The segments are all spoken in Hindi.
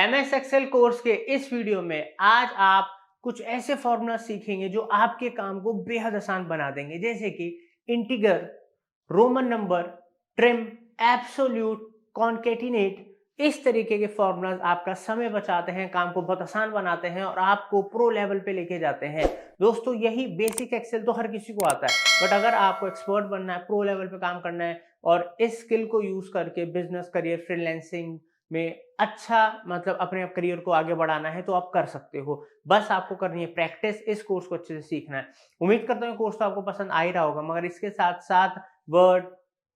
MS एक्सेल कोर्स के इस वीडियो में आज आप कुछ ऐसे फॉर्मूला सीखेंगे जो आपके काम को बेहद आसान बना देंगे, जैसे कि integer, Roman number, trim, absolute, concatenate. इस तरीके के फॉर्मूलाज आपका समय बचाते हैं, काम को बहुत आसान बनाते हैं और आपको प्रो लेवल पे लेके जाते हैं। दोस्तों, यही बेसिक एक्सेल तो हर किसी को आता है, बट अगर आपको एक्सपर्ट बनना है, प्रो लेवल पे काम करना है और इस स्किल को यूज करके बिजनेस, करियर, फ्रीलांसिंग में अच्छा मतलब अपने करियर को आगे बढ़ाना है, तो आप कर सकते हो। बस आपको करनी है प्रैक्टिस, इस कोर्स को अच्छे से सीखना है। उम्मीद करता हूँ कोर्स तो आपको पसंद आ ही रहा होगा, मगर इसके साथ साथ word,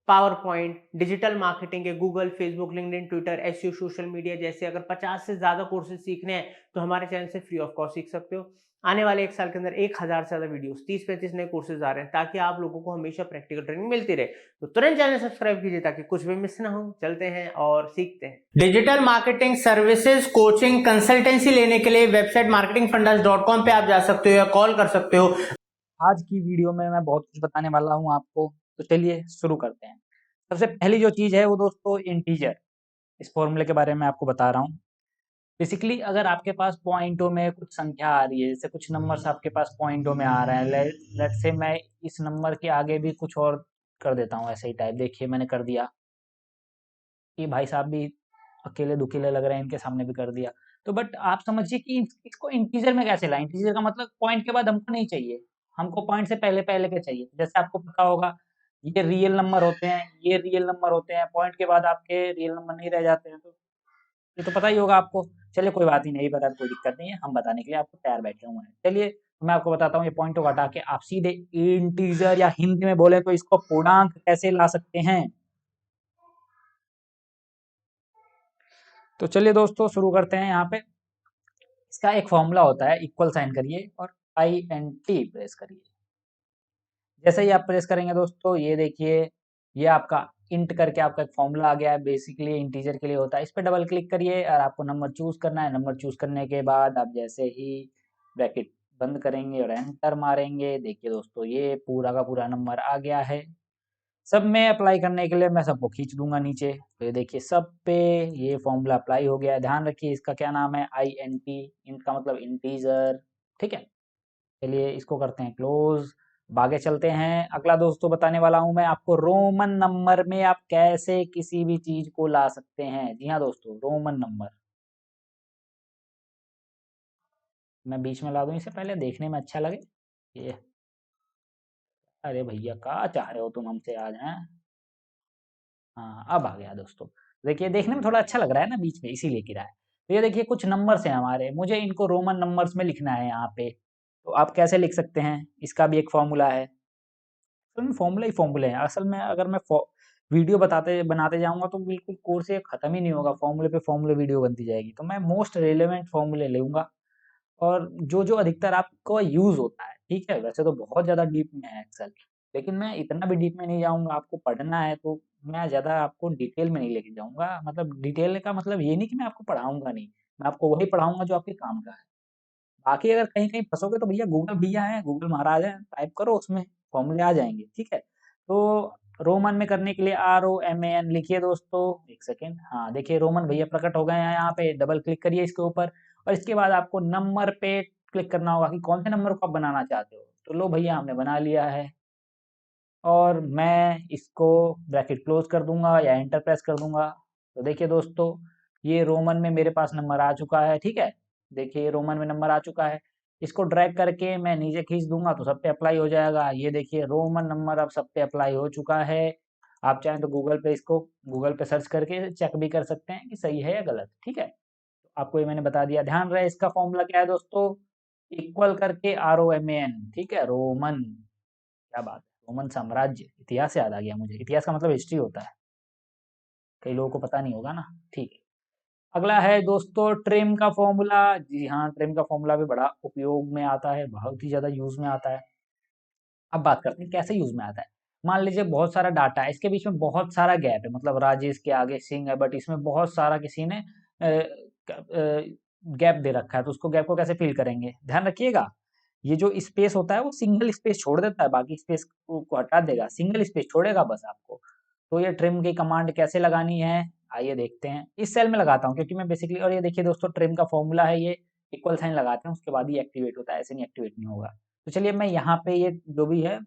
power point, digital marketing के Google, Facebook, LinkedIn, Twitter, SEO, social media जैसे अगर 50 से ज्यादा कोर्सेज सीखने हैं तो हमारे चैनल से फ्री ऑफ कॉस्ट सीख सकते हो। आने वाले 1 साल के अंदर 1000 से ज्यादा वीडियोस, 30-35 नए कोर्सेज आ रहे हैं, ताकि आप लोगों को हमेशा प्रैक्टिकल ट्रेनिंग मिलती रहे। तो तुरंत चैनल सब्सक्राइब कीजिए ताकि कुछ भी मिस ना हो। चलते हैं और सीखते हैं। Digital marketing services, coaching, consultancy लेने के लिए वेबसाइट marketingfundas.com पे आप जा सकते हो या कॉल कर सकते हो। आज की वीडियो में मैं बहुत कुछ बताने वाला हूं आपको, तो चलिए शुरू करते हैं। सबसे पहली जो चीज़ है वो दोस्तों इंटीजर, इस फॉर्मूले के बारे में आपको बता रहा हूँ। बेसिकली अगर आपके पास पॉइंटों में कुछ संख्या आ रही है, जैसे कुछ नंबर्स आपके पास पॉइंटों में आ रहे हैं, लेट्स से मैं इस नंबर के आगे भी कुछ और कर देता हूँ, ऐसे ही टाइप। देखिए मैंने कर दिया, ये भाई साहब भी अकेले दुकेले लग रहे हैं, इनके सामने भी कर दिया। तो बट आप समझिए कि इसको इंटीजर में कैसे लाएं। इंटीजर का मतलब पॉइंट के बाद हमको नहीं चाहिए, हमको पॉइंट से पहले पहले के चाहिए। जैसे आपको पता होगा ये रियल नंबर होते हैं, ये रियल नंबर होते हैं, पॉइंट के बाद आपके रियल नंबर नहीं रह जाते हैं। तो ये तो पता ही होगा आपको। चलिए कोई बात ही नहीं, पता कोई दिक्कत नहीं है, हम बताने के लिए आपको तैयार बैठे हुए हैं। चलिए तो मैं आपको बताता हूँ, ये पॉइंट को हटा के आप सीधे इंटीजर या हिंदी में बोले तो इसको पूर्णांक कैसे ला सकते हैं। तो चलिए दोस्तों शुरू करते हैं। यहाँ पे इसका एक फॉर्मूला होता है, इक्वल साइन करिए और INT प्रेस करिए। जैसे ही आप प्रेस करेंगे दोस्तों, ये देखिए ये आपका इंट करके आपका एक फॉर्मूला आ गया है। बेसिकली इंटीजर के लिए होता है। इस पर डबल क्लिक करिए और आपको नंबर चूज करना है। नंबर चूज करने के बाद आप जैसे ही ब्रैकेट बंद करेंगे और एंटर मारेंगे, देखिए दोस्तों ये पूरा का पूरा नंबर आ गया है। सब में अप्लाई करने के लिए मैं सबको खींच दूंगा नीचे, तो ये देखिए सब पे ये फॉर्मूला अप्लाई हो गया है। ध्यान रखिए इसका क्या नाम है, INT, इंट का मतलब इंटीजर। ठीक है, चलिए इसको करते हैं क्लोज। आगे चलते हैं। अगला दोस्तों बताने वाला हूं मैं आपको, रोमन नंबर में आप कैसे किसी भी चीज को ला सकते हैं। जी हाँ दोस्तों, रोमन नंबर मैं बीच में ला दूं, इससे पहले देखने में अच्छा लगे ये। अरे भैया क्या चाह रहे हो तुम हमसे आज, हैं? हाँ अब आ गया दोस्तों। देखिए देखने में थोड़ा अच्छा लग रहा है ना बीच में, इसीलिए गिरा है। तो ये देखिए कुछ नंबर्स हैं हमारे, मुझे इनको रोमन नंबर्स में लिखना है यहाँ पे। तो आप कैसे लिख सकते हैं, इसका भी एक फॉर्मूला है। असल में फॉर्मूला ही फॉर्मूले हैं। असल में अगर मैं वीडियो बताते बनाते जाऊंगा तो बिल्कुल कोर्स ये खत्म ही नहीं होगा, फॉर्मूले पे फॉर्मूले वीडियो बनती जाएगी। तो मैं मोस्ट रिलेवेंट फॉर्मूले लूंगा और जो जो अधिकतर आपको यूज होता है। ठीक है, वैसे तो बहुत ज्यादा डीप में है एक्सेल, लेकिन मैं इतना भी डीप में नहीं जाऊंगा। आपको पढ़ना है तो मैं ज्यादा आपको डिटेल में नहीं लेके जाऊंगा। मतलब डिटेल का मतलब ये नहीं कि मैं आपको पढ़ाऊंगा नहीं, मैं आपको वही पढ़ाऊंगा जो आपके काम का है। बाकी अगर कहीं कहीं फंसोगे तो भैया गूगल भैया है, गूगल महाराज है, टाइप करो उसमें फॉर्मूले आ जाएंगे। ठीक है, तो रोमन में करने के लिए ROMAN लिखिए दोस्तों। एक सेकेंड, हाँ देखिए रोमन भैया प्रकट हो गए हैं यहाँ पे। डबल क्लिक करिए इसके ऊपर और इसके बाद आपको नंबर पे क्लिक करना होगा कि कौन से नंबर को आप बनाना चाहते हो। तो लो भैया हमने बना लिया है और मैं इसको ब्रैकेट क्लोज कर दूंगा या एंटर प्रेस कर दूंगा। तो देखिए दोस्तों ये रोमन में मेरे पास नंबर आ चुका है। ठीक है, देखिए ये रोमन में नंबर आ चुका है। इसको ड्रैग करके मैं नीचे खींच दूंगा तो सब पे अप्लाई हो जाएगा। ये देखिए रोमन नंबर अब सब पे अप्लाई हो चुका है। आप चाहें तो गूगल पे इसको गूगल पे सर्च करके चेक भी कर सकते हैं कि सही है या गलत। ठीक है, तो आपको ये मैंने बता दिया। ध्यान रहे इसका फॉर्मूला क्या है दोस्तों, इक्वल करके ROMAN। ठीक है, रोमन, क्या बात है, रोमन साम्राज्य। इतिहास याद आ गया मुझे, इतिहास का मतलब हिस्ट्री होता है, कई लोगों को पता नहीं होगा ना। ठीक है, अगला है दोस्तों ट्रिम का फॉर्मूला। जी हाँ, ट्रिम का फॉर्मूला भी बड़ा उपयोग में आता है, बहुत ही ज्यादा यूज में आता है। अब बात करते हैं कैसे यूज में आता है। मान लीजिए बहुत सारा डाटा है, इसके बीच में बहुत सारा गैप है, मतलब राजेश के आगे सिंह है, बट इसमें बहुत सारा किसी ने गैप दे रखा है। तो उसको गैप को कैसे फिल करेंगे, ध्यान रखिएगा। ये जो स्पेस होता है वो सिंगल स्पेस छोड़ देता है, बाकी स्पेस को हटा देगा, सिंगल स्पेस छोड़ेगा बस आपको। तो ये ट्रिम की कमांड कैसे लगानी है, आइए देखते हैं, इस सेल में लगाता हूँ क्योंकि मैं बेसिकली, और ये देखिए दोस्तों ट्रिम का फॉर्मूला है, ये इक्वल साइन लगाते हैं उसके बाद ही एक्टिवेट होता है, ऐसे नहीं एक्टिवेट नहीं होगा। तो चलिए मैं यहाँ पे ये जो भी है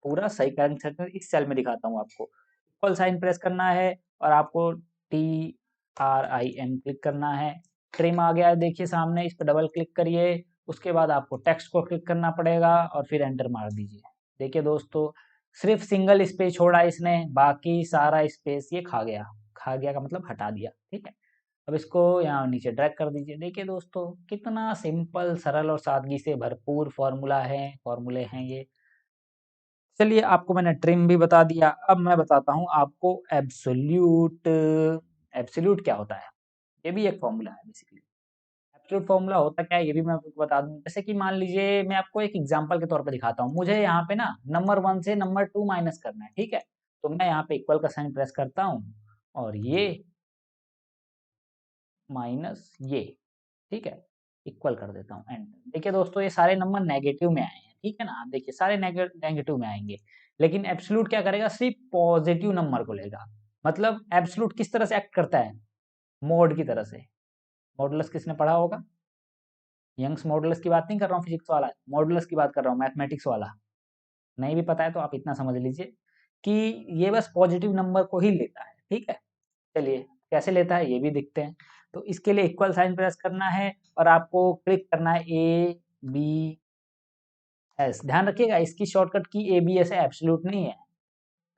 पूरा सही कर इस सेल में दिखाता हूँ आपको। इक्वल साइन प्रेस करना है और आपको TRIM क्लिक करना है। ट्रिम आ गया है देखिए सामने, इस पर डबल क्लिक करिए, उसके बाद आपको टेक्स्ट को क्लिक करना पड़ेगा और फिर एंटर मार दीजिए। देखिए दोस्तों सिर्फ सिंगल स्पेस छोड़ा इसने, बाकी सारा स्पेस ये खा गया। खा गया का मतलब हटा दिया, ठीक है। अब इसको यहाँ नीचे ड्रैग कर दीजिए। देखिए दोस्तों कितना सिंपल, सरल और सादगी से भरपूर फॉर्मूले हैं ये। चलिए आपको मैंने ट्रिम भी बता दिया, अब मैं बताता हूँ आपको एब्सोल्यूट। एब्सोल्यूट क्या होता है, ये भी एक फॉर्मूला है बेसिकली। एब्सोल्यूट फॉर्मूला होता क्या है ये भी मैं आपको बता दूं। जैसे कि मान लीजिए मैं आपको एक एग्जांपल के तौर पे दिखाता हूँ, मुझे यहाँ पे ना नंबर 1 से नंबर 2 माइनस करना है, ठीक है। तो मैं यहाँ पे इक्वल का साइन प्रेस करता हूँ और ये माइनस ये, ठीक है, इक्वल कर देता हूँ, एंटर। देखिए दोस्तों ये सारे नंबर नेगेटिव में आए हैं, ठीक है ना, आप देखिए सारे नेगेटिव में आएंगे। लेकिन एब्सोल्यूट क्या करेगा, सिर्फ पॉजिटिव नंबर को लेगा। मतलब एब्सोल्यूट किस तरह से एक्ट करता है, मोड की तरह से। मॉडुलस किसने पढ़ा होगा, यंग्स मॉडुलस की बात नहीं कर रहा हूँ फिजिक्स वाला, मॉडुलस की बात कर रहा हूँ मैथमेटिक्स वाला। नहीं भी पता है तो आप इतना समझ लीजिए कि ये बस पॉजिटिव नंबर को ही लेता है, ठीक है। चलिए कैसे लेता है ये भी देखते हैं। तो इसके लिए इक्वल साइन प्रेस करना है और आपको क्लिक करना है ABS। ध्यान रखिएगा इसकी शॉर्टकट की ABS है, एब्सोल्यूट नहीं है।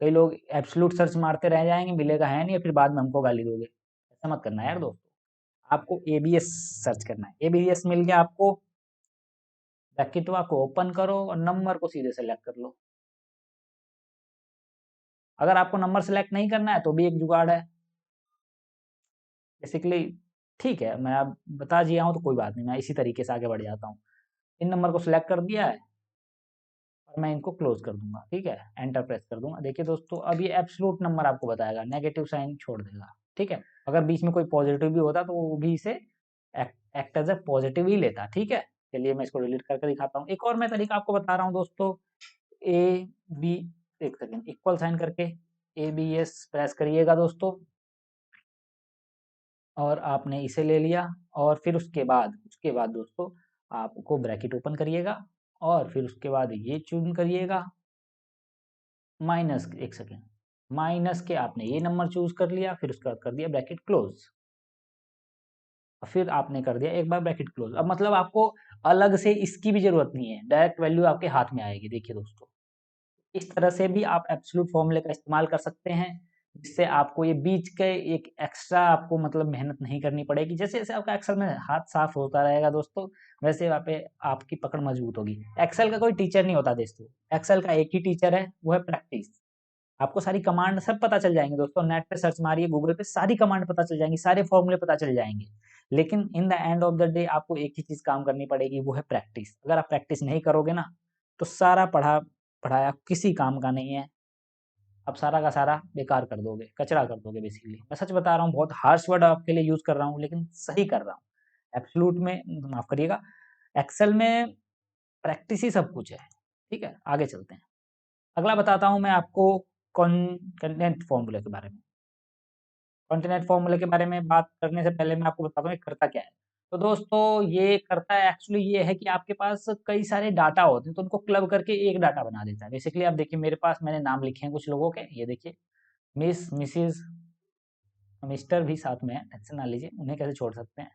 कई लोग एब्सोल्यूट सर्च मारते रह जाएंगे, मिलेगा है नहीं, और फिर बाद में हमको गाली दोगे। ऐसा मत करना यार दोस्तों, आपको ABS सर्च करना है। ABS मिल गया आपको, ब्रैकेटवा को ओपन करो और नंबर को सीधे सेलेक्ट कर लो। अगर आपको नंबर सेलेक्ट नहीं करना है तो भी एक जुगाड़ है बेसिकली, ठीक है। मैं अब बता दिया हूँ तो कोई बात नहीं, मैं इसी तरीके से आगे बढ़ जाता हूँ। इन नंबर को सिलेक्ट कर दिया है और मैं इनको क्लोज कर दूंगा, ठीक है, एंटर प्रेस कर दूंगा। देखिए दोस्तों अब ये एब्सोल्यूट नंबर आपको बताएगा, नेगेटिव साइन छोड़ देगा, ठीक है। अगर बीच में कोई पॉजिटिव भी होता तो वो भी इसे एक्ट एज ए पॉजिटिव ही लेता, ठीक है। चलिए मैं इसको डिलीट करके दिखाता हूँ। एक और मैं तरीका आपको बता रहा हूँ दोस्तों, ए बी, एक सेकेंड, इक्वल साइन करके ABS प्रेस करिएगा दोस्तों, और आपने इसे ले लिया। और फिर उसके बाद दोस्तों आपको ब्रैकेट ओपन करिएगा और फिर उसके बाद ये चून करिएगा, माइनस, एक सेकेंड, माइनस के आपने ये नंबर चूज कर लिया, फिर उसके बाद कर दिया ब्रैकेट क्लोज, और फिर आपने कर दिया एक बार ब्रैकेट क्लोज। अब मतलब आपको अलग से इसकी भी जरूरत नहीं है, डायरेक्ट वैल्यू आपके हाथ में आएगी। देखिए दोस्तों इस तरह से भी आप एब्सोल्यूट फॉर्मूले का इस्तेमाल कर सकते हैं, जिससे आपको ये बीच के एक एक्स्ट्रा आपको मतलब मेहनत नहीं करनी पड़ेगी। जैसे जैसे आपका एक्सेल में हाथ साफ होता रहेगा दोस्तों, वैसे वहाँ पे आपकी पकड़ मजबूत होगी। एक्सेल का कोई टीचर नहीं होता दोस्तों, एक्सेल का एक ही टीचर है, वो है प्रैक्टिस। आपको सारी कमांड सब पता चल जाएंगे दोस्तों, नेट पे सर्च मारिए, गूगल पे सारी कमांड पता चल जाएंगी, सारे फॉर्मूले पता चल जाएंगे। लेकिन in the end of the day आपको एक ही चीज काम करनी पड़ेगी, वो है प्रैक्टिस। अगर आप प्रैक्टिस नहीं करोगे ना तो सारा पढ़ाया किसी काम का नहीं है, आप सारा का सारा बेकार कर दोगे, कचरा कर दोगे बेसिकली। मैं सच बता रहा हूँ, बहुत हार्श वर्ड आपके लिए यूज कर रहा हूँ लेकिन सही कर रहा हूँ। एब्सोल्यूट में माफ करिएगा, एक्सेल में प्रैक्टिस ही सब कुछ है, ठीक है। आगे चलते हैं, अगला बताता हूँ मैं आपको कॉन्टिनेंट फॉर्मूले के बारे में। कॉन्टिनेंट फॉर्मूले के बारे में बात करने से पहले मैं आपको बताता हूँ ये करता क्या है। तो दोस्तों ये करता है एक्चुअली ये है कि आपके पास कई सारे डाटा होते हैं तो उनको क्लब करके एक डाटा बना देता है। बेसिकली आप देखिए मेरे पास मैंने नाम लिखे हैं कुछ लोगों के, ये देखिए मिस, मिसिज, मिस्टर भी साथ में है, टेंशन ना लीजिए, उन्हें कैसे छोड़ सकते हैं।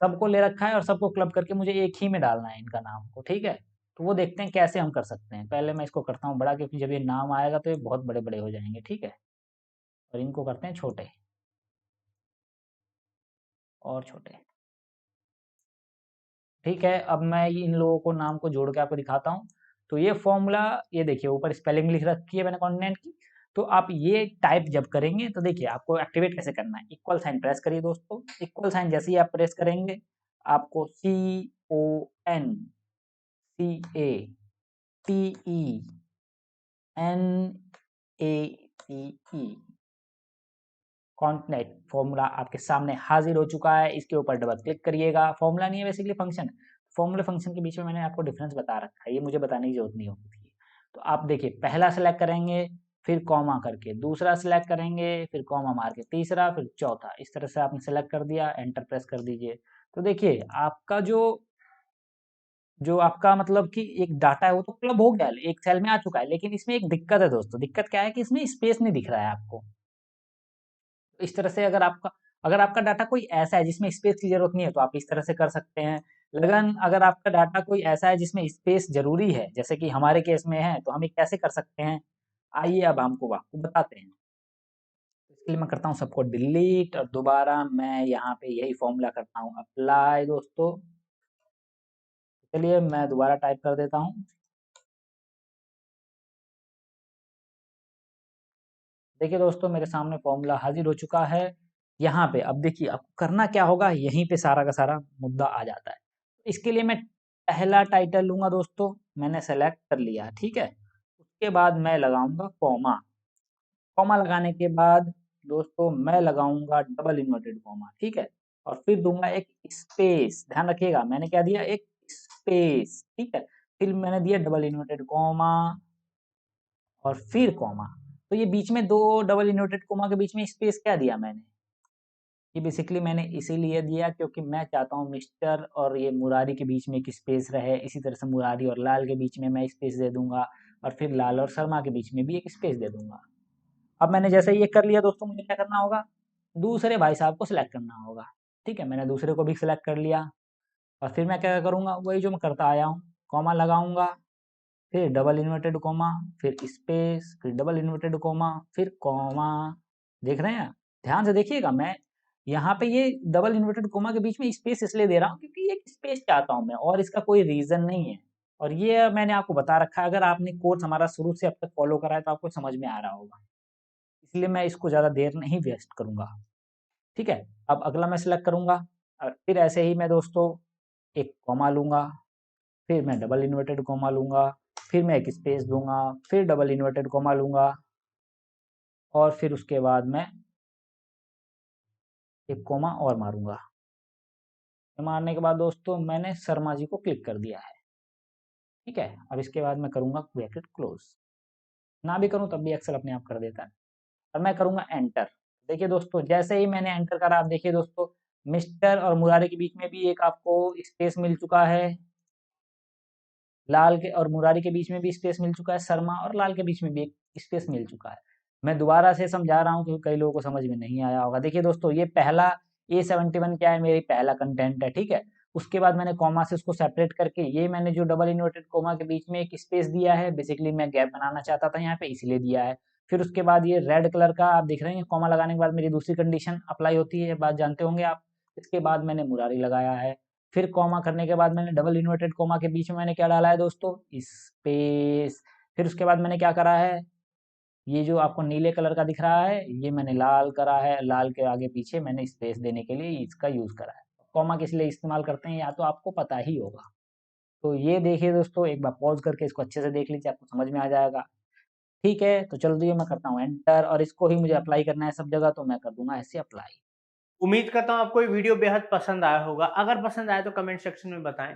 सबको ले रखा है और सबको क्लब करके मुझे एक ही में डालना है इनका नाम को, ठीक है। तो वो देखते हैं कैसे हम कर सकते हैं। पहले मैं इसको करता हूँ बड़ा, क्योंकि जब ये नाम आएगा तो ये बहुत बड़े बड़े हो जाएंगे, ठीक है। और इनको करते हैं छोटे और छोटे, ठीक है। अब मैं इन लोगों को नाम को जोड़ के आपको दिखाता हूँ। तो ये फॉर्मूला, ये देखिए ऊपर स्पेलिंग लिख रखी है मैंने कॉन्टिनेंट की। तो आप ये टाइप जब करेंगे तो देखिए आपको एक्टिवेट कैसे करना है। इक्वल साइन प्रेस करिए दोस्तों, इक्वल साइन जैसे ही आप प्रेस करेंगे आपको CONCATENATE कॉन्टिनेंट फॉर्मूला आपके सामने हाजिर हो चुका है। इसके ऊपर डबल क्लिक करिएगा, फॉर्मूला नहीं है बेसिकली फंक्शन। फॉर्मूले फंक्शन के बीच में मैंने आपको डिफरेंस बता रखा है, ये मुझे बताने की जरूरत नहीं होती थी। तो आप देखिए पहला सेलेक्ट करेंगे फिर कॉमा करके दूसरा सिलेक्ट करेंगे, फिर कॉमा मार के तीसरा, फिर चौथा। इस तरह से आपने सेलेक्ट कर दिया, एंटर प्रेस कर दीजिए। तो देखिए आपका जो जो आपका मतलब कि एक डाटा है वो तो क्लब हो गया, एक सेल में आ चुका है, लेकिन इसमें एक दिक्कत है दोस्तों। दिक्कत क्या है कि इसमें स्पेस नहीं दिख रहा है आपको। इस तरह से अगर आपका डाटा कोई ऐसा है जिसमें स्पेस की जरूरत नहीं है तो आप इस तरह से कर सकते हैं। लेकिन अगर आपका डाटा कोई ऐसा है जिसमें स्पेस जरूरी है, जैसे कि हमारे केस में है, तो हम ये कैसे कर सकते हैं, आइए अब हमको आपको बताते हैं। इसके लिए मैं करता हूँ सबको डिलीट और दोबारा मैं यहाँ पे यही फॉर्मूला करता हूँ अप्लाई दोस्तों। चलिए मैं दोबारा टाइप कर देता हूँ। देखिए दोस्तों मेरे सामने फॉर्मूला हाजिर हो चुका है। यहाँ पे अब देखिए आपको करना क्या होगा, यहीं पे सारा का सारा मुद्दा आ जाता है। इसके लिए मैं पहला टाइटल लूंगा दोस्तों, मैंने सेलेक्ट कर लिया, ठीक है। उसके बाद मैं लगाऊंगा कॉमा। कॉमा लगाने के बाद दोस्तों मैं लगाऊंगा डबल इन्वर्टेड कॉमा, ठीक है। और फिर दूंगा एक स्पेस, ध्यान रखिएगा मैंने क्या दिया, एक स्पेस, ठीक है। फिर मैंने दिया डबल इन्वर्टेड कॉमा और फिर कॉमा। तो ये बीच में दो डबल इन्वर्टेड कॉमा के बीच में स्पेस क्या दिया मैंने, ये बेसिकली मैंने इसीलिए दिया क्योंकि मैं चाहता हूँ मिस्टर और ये मुरारी के बीच में एक स्पेस रहे। इसी तरह से मुरारी और लाल के बीच में मैं स्पेस दे दूंगा, और फिर लाल और शर्मा के बीच में भी एक स्पेस दे दूंगा। अब मैंने जैसे ये कर लिया दोस्तों, मुझे क्या करना होगा, दूसरे भाई साहब को सिलेक्ट करना होगा, ठीक है। मैंने दूसरे को भी सिलेक्ट कर लिया और फिर मैं क्या करूँगा, वही जो मैं करता आया हूँ, कॉमा लगाऊंगा, फिर डबल इन्वर्टेड कॉमा, फिर स्पेस, फिर डबल इन्वर्टेड कॉमा, फिर कॉमा। देख रहे हैं, ध्यान से देखिएगा, मैं यहाँ पे ये डबल इन्वर्टेड कॉमा के बीच में स्पेस इसलिए दे रहा हूँ क्योंकि एक स्पेस चाहता हूँ मैं, और इसका कोई रीजन नहीं है। और ये मैंने आपको बता रखा है, अगर आपने कोर्स हमारा शुरू से अब तक फॉलो करा है तो आपको समझ में आ रहा होगा, इसलिए मैं इसको ज़्यादा देर नहीं वेस्ट करूंगा, ठीक है। अब अगला मैं सिलेक्ट करूंगा और फिर ऐसे ही मैं दोस्तों एक कॉमा लूंगा, फिर मैं डबल इन्वर्टेड कॉमा लूंगा, फिर मैं एक स्पेस दूंगा, फिर डबल इन्वर्टेड कॉमा लूंगा, और फिर उसके बाद मैं एक कॉमा और मारूंगा। मारने के बाद दोस्तों मैंने शर्मा जी को क्लिक कर दिया है, ठीक है। अब इसके बाद मैं करूंगा ब्रैकेट क्लोज, ना भी करूं तब भी एक्सेल अपने आप कर देता है। और मैं करूंगा एंटर। देखिए दोस्तों जैसे ही मैंने एंटर करा, आप देखिए दोस्तों मिस्टर और मुरारी के बीच में भी एक आपको स्पेस मिल चुका है, लाल के और मुरारी के बीच में भी स्पेस मिल चुका है, शर्मा और लाल के बीच में भी एक स्पेस मिल चुका है। मैं दोबारा से समझा रहा हूँ क्योंकि कई लोगों को समझ में नहीं आया होगा। देखिए दोस्तों ये पहला A71 क्या है, मेरी पहला कंटेंट है, ठीक है। उसके बाद मैंने कॉमा से उसको सेपरेट करके ये मैंने जो डबल इन्वर्टेड कॉमा के बीच में एक स्पेस दिया है, बेसिकली मैं गैप बनाना चाहता था यहाँ पे इसलिए दिया है। फिर उसके बाद ये रेड कलर का आप देख रहे हैं, कॉमा लगाने के बाद मेरी दूसरी कंडीशन अप्लाई होती है, बात जानते होंगे आप। इसके बाद मैंने मुरारी लगाया है, फिर कॉमा करने के बाद मैंने डबल इन्वर्टेड कॉमा के बीच में मैंने क्या डाला है दोस्तों, स्पेस। फिर उसके बाद मैंने क्या करा है, ये जो आपको नीले कलर का दिख रहा है ये मैंने लाल करा है, लाल के आगे पीछे मैंने स्पेस देने के लिए इसका यूज करा है। कॉमा किस लिए इस्तेमाल करते हैं या तो आपको पता ही होगा। तो ये देखिए दोस्तों, एक बार पॉज करके इसको अच्छे से देख लीजिए, आपको समझ में आ जाएगा। ठीक है, तो चलिए मैं करता हूँ एंटर, और इसको ही मुझे अप्लाई करना है सब जगह, तो मैं कर दूंगा ऐसे अप्लाई। उम्मीद करता हूँ आपको ये वीडियो बेहद पसंद आया होगा। अगर पसंद आया तो कमेंट सेक्शन में बताएं।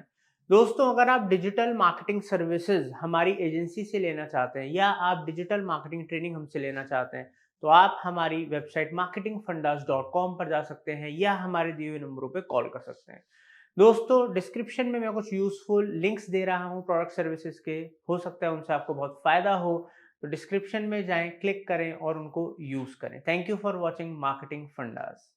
दोस्तों अगर आप डिजिटल मार्केटिंग सर्विसेज हमारी एजेंसी से लेना चाहते हैं या आप डिजिटल मार्केटिंग ट्रेनिंग हमसे लेना चाहते हैं तो आप हमारी वेबसाइट marketingfundas.com पर जा सकते हैं या हमारे दिए हुए नंबरों पे कॉल कर सकते हैं। दोस्तों डिस्क्रिप्शन में मैं कुछ यूजफुल लिंक्स दे रहा हूँ प्रोडक्ट सर्विसेज के, हो सकता है उनसे आपको बहुत फायदा हो, तो डिस्क्रिप्शन में जाएं, क्लिक करें और उनको यूज करें। Thank you for watching marketing fundas.